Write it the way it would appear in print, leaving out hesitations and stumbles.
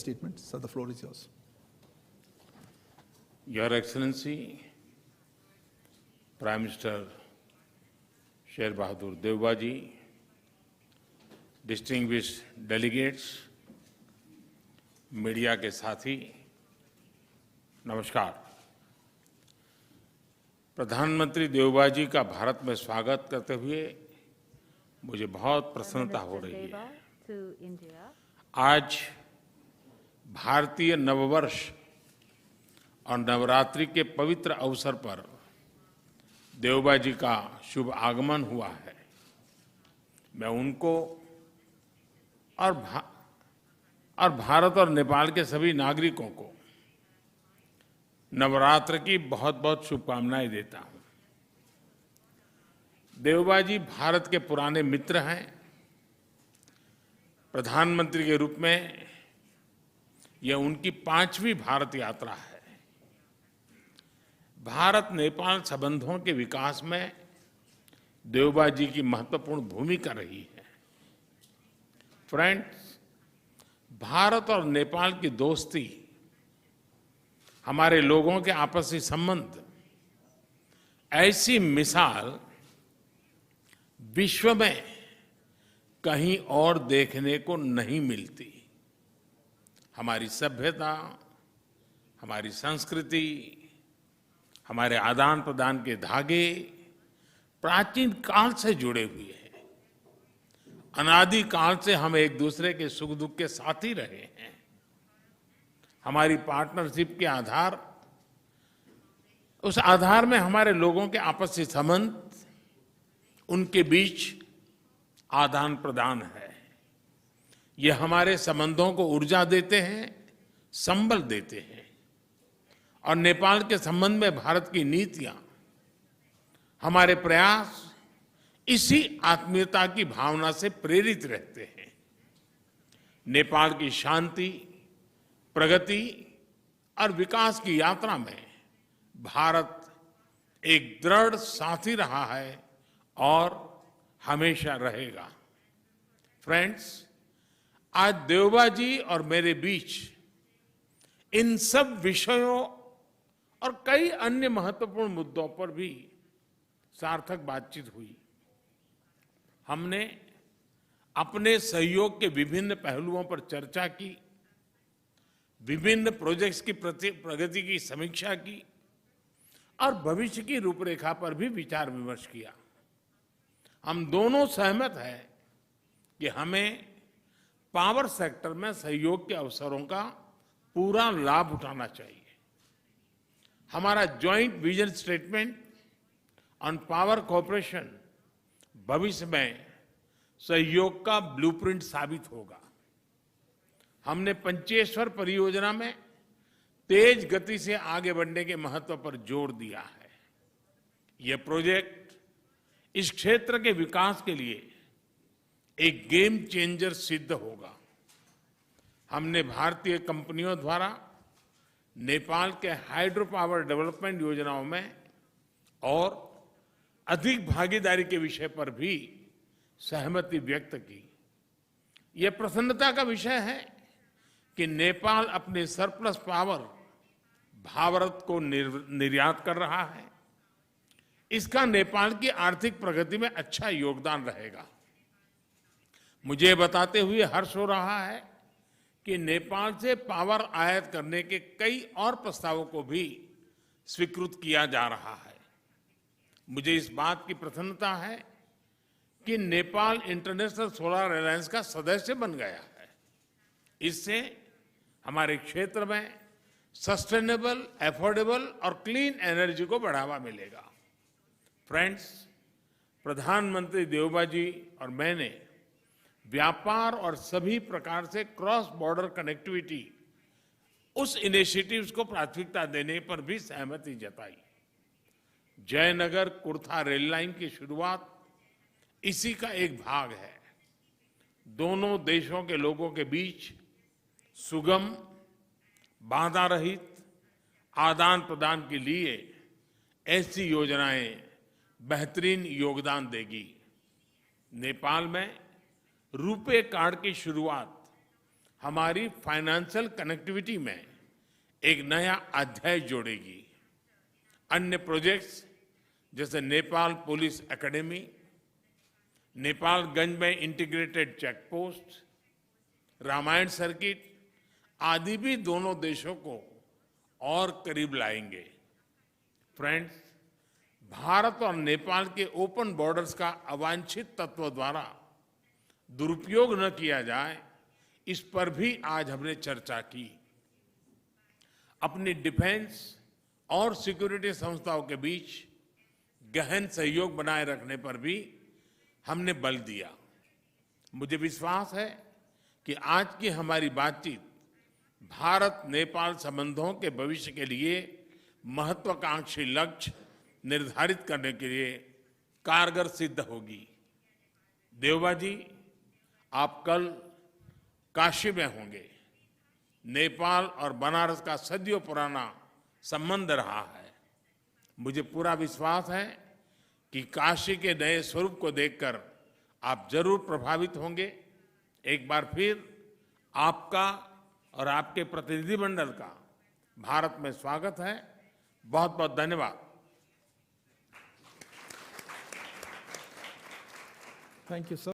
statement. Sir, the floor is yours. Your Excellency, Prime Minister Sher Bahadur Devbaji, distinguished delegates, media के साथी, नमस्कार। प्रधानमंत्री देवबाजी का भारत में स्वागत करते हुए मुझे बहुत प्रसन्नता हो रही है। आज भारतीय नववर्ष और नवरात्रि के पवित्र अवसर पर देवबाजी का शुभ आगमन हुआ है। मैं उनको और भारत और नेपाल के सभी नागरिकों को नवरात्र की बहुत बहुत शुभकामनाएं देता हूं। देवबाजी भारत के पुराने मित्र हैं। प्रधानमंत्री के रूप में यह उनकी 5वीं भारत यात्रा है। भारत नेपाल संबंधों के विकास में देवबाजी की महत्वपूर्ण भूमिका रही है। फ्रेंड्स, भारत और नेपाल की दोस्ती, हमारे लोगों के आपसी संबंध, ऐसी मिसाल विश्व में कहीं और देखने को नहीं मिलती। हमारी सभ्यता, हमारी संस्कृति, हमारे आदान प्रदान के धागे प्राचीन काल से जुड़े हुए हैं। अनादि काल से हम एक दूसरे के सुख दुख के साथी रहे हैं। हमारी पार्टनरशिप के आधार, उस आधार में हमारे लोगों के आपसी संबंध, उनके बीच आदान प्रदान है। ये हमारे संबंधों को ऊर्जा देते हैं, संबल देते हैं। और नेपाल के संबंध में भारत की नीतियां, हमारे प्रयास इसी आत्मीयता की भावना से प्रेरित रहते हैं। नेपाल की शांति, प्रगति और विकास की यात्रा में भारत एक दृढ़ साथी रहा है और हमेशा रहेगा। फ्रेंड्स, आज देवबाजी और मेरे बीच इन सब विषयों और कई अन्य महत्वपूर्ण मुद्दों पर भी सार्थक बातचीत हुई। हमने अपने सहयोग के विभिन्न पहलुओं पर चर्चा की, विभिन्न प्रोजेक्ट्स की प्रगति की समीक्षा की और भविष्य की रूपरेखा पर भी विचार विमर्श किया। हम दोनों सहमत हैं कि हमें पावर सेक्टर में सहयोग के अवसरों का पूरा लाभ उठाना चाहिए। हमारा joint vision statement on power cooperation भविष्य में सहयोग का ब्लूप्रिंट साबित होगा। हमने पंचेश्वर परियोजना में तेज गति से आगे बढ़ने के महत्व पर जोर दिया है। यह प्रोजेक्ट इस क्षेत्र के विकास के लिए एक गेम चेंजर सिद्ध होगा। हमने भारतीय कंपनियों द्वारा नेपाल के हाइड्रो पावर डेवलपमेंट योजनाओं में और अधिक भागीदारी के विषय पर भी सहमति व्यक्त की। यह प्रसन्नता का विषय है कि नेपाल अपने सरप्लस पावर भारत को निर्यात कर रहा है। इसका नेपाल की आर्थिक प्रगति में अच्छा योगदान रहेगा। मुझे बताते हुए हर्ष हो रहा है कि नेपाल से पावर आयात करने के कई और प्रस्तावों को भी स्वीकृत किया जा रहा है। मुझे इस बात की प्रसन्नता है कि नेपाल इंटरनेशनल सोलर अलायंस का सदस्य बन गया है। इससे हमारे क्षेत्र में सस्टेनेबल, एफोर्डेबल और क्लीन एनर्जी को बढ़ावा मिलेगा। फ्रेंड्स, प्रधानमंत्री देवबाजी और मैंने व्यापार और सभी प्रकार से क्रॉस बॉर्डर कनेक्टिविटी, उस इनिशिएटिव्स को प्राथमिकता देने पर भी सहमति जताई। जयनगर कुर्था रेल लाइन की शुरुआत इसी का एक भाग है। दोनों देशों के लोगों के बीच सुगम, बाधा रहित आदान प्रदान के लिए ऐसी योजनाएं बेहतरीन योगदान देगी। नेपाल में रुपे कार्ड की शुरुआत हमारी फाइनेंशियल कनेक्टिविटी में एक नया अध्याय जोड़ेगी। अन्य प्रोजेक्ट्स जैसे नेपाल पुलिस एकेडमी, नेपालगंज में integrated check post, Ramayana circuit आदि भी दोनों देशों को और करीब लाएंगे। फ्रेंड्स, भारत और नेपाल के ओपन बॉर्डर्स का अवांछित तत्व द्वारा दुरुपयोग न किया जाए, इस पर भी आज हमने चर्चा की। अपनी डिफेंस और सिक्योरिटी संस्थाओं के बीच गहन सहयोग बनाए रखने पर भी हमने बल दिया। मुझे विश्वास है कि आज की हमारी बातचीत भारत नेपाल संबंधों के भविष्य के लिए महत्वाकांक्षी लक्ष्य निर्धारित करने के लिए कारगर सिद्ध होगी। देवबा जी, आप कल काशी में होंगे। नेपाल और बनारस का सदियों पुराना संबंध रहा है। मुझे पूरा विश्वास है कि काशी के नए स्वरूप को देखकर आप जरूर प्रभावित होंगे। एक बार फिर आपका और आपके प्रतिनिधिमंडल का भारत में स्वागत है। बहुत बहुत धन्यवाद। Thank you, sir.